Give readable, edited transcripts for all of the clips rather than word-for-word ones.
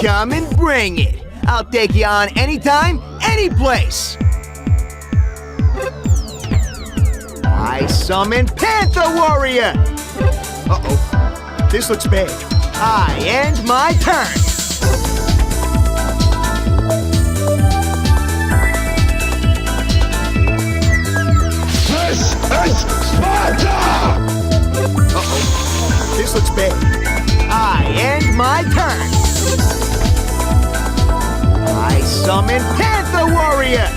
Come and bring it. I'll take you on anytime, any place. I summon Panther Warrior. Uh-oh. This looks bad. I end my turn. This is Sparta! Uh-oh. This looks bad. I end my turn. I summon Panther Warrior.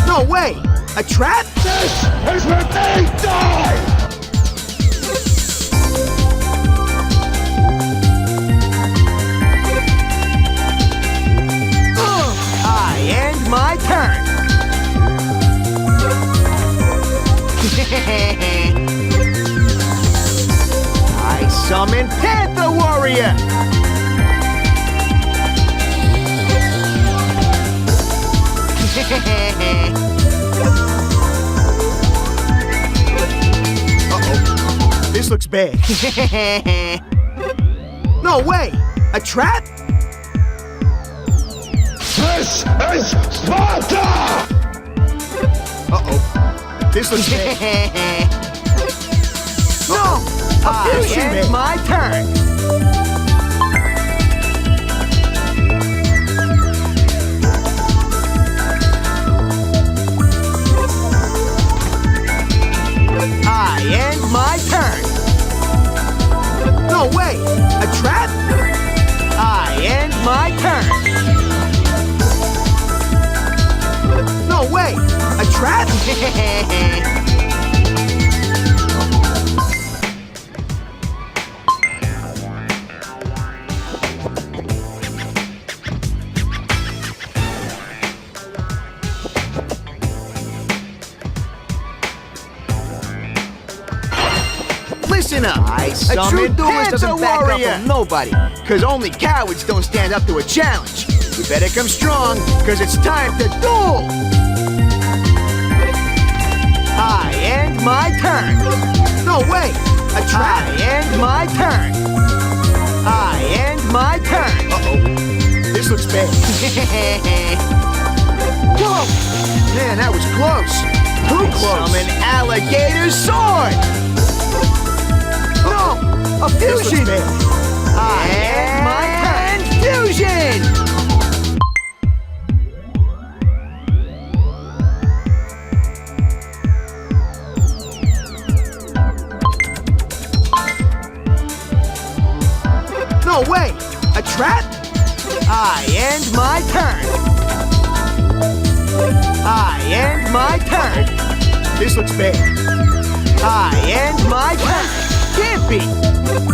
No way! A trap? This is where they die! I end my turn. I summon Panther Warrior. Uh-oh. This looks bad. No way! A trap? This is Sparta! Uh-oh. This looks bad. No! I end my turn. I end my turn. No way! A trap? I end my turn. No way! A trap? Listen up. A true duelist doesn't back up from nobody, cause only cowards don't stand up to a challenge. You better come strong, cause it's time to duel! I end my turn. No way! A trap! I end my turn. I end my turn. Uh-oh. This looks bad. Whoa! Man, that was close. Too close. Summon Alligator Sword! No! A fusion! I end my turn. Fusion! No way! A trap? I end my turn. I end my turn. This looks bad. I end my turn. Can't be.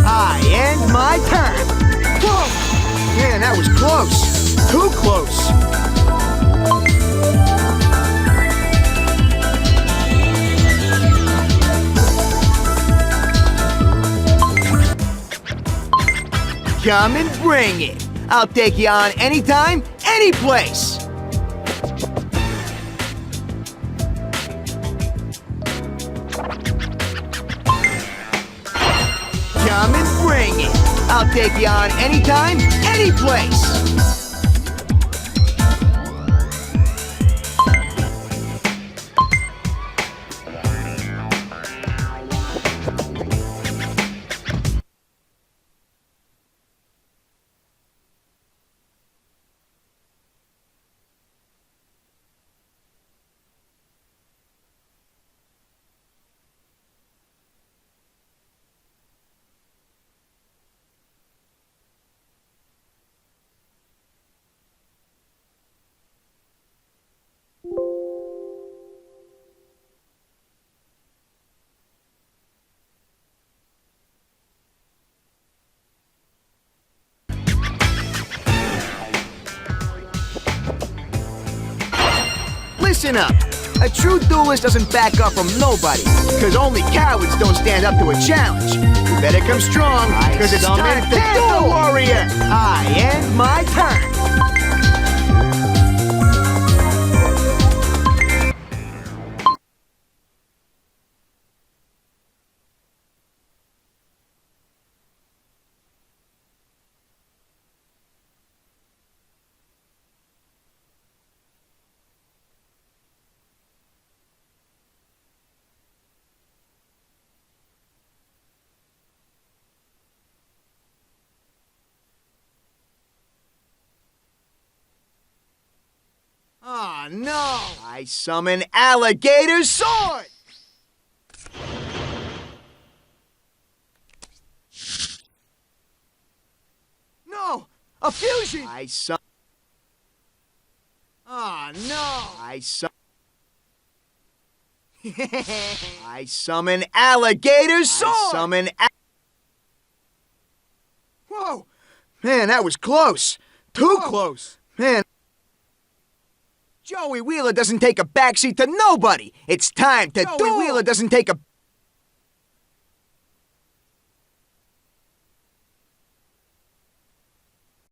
I end my turn. Whoa! Man, that was close. Too close. Come and bring it. I'll take you on anytime, any place. Come and bring it. I'll take you on anytime, any place. Listen up. A true duelist doesn't back up from nobody, cause only cowards don't stand up to a challenge. You better come strong, cause it's time to duel, warrior. I end my turn. Aw, no! I summon Alligator Sword! No! A fusion! I summon... Aw, no! I summon Alligator Sword! I summon Whoa! Man, that was close. Too close. Man. Joey Wheeler doesn't take a backseat to nobody. It's time to Joey Wheeler doesn't take a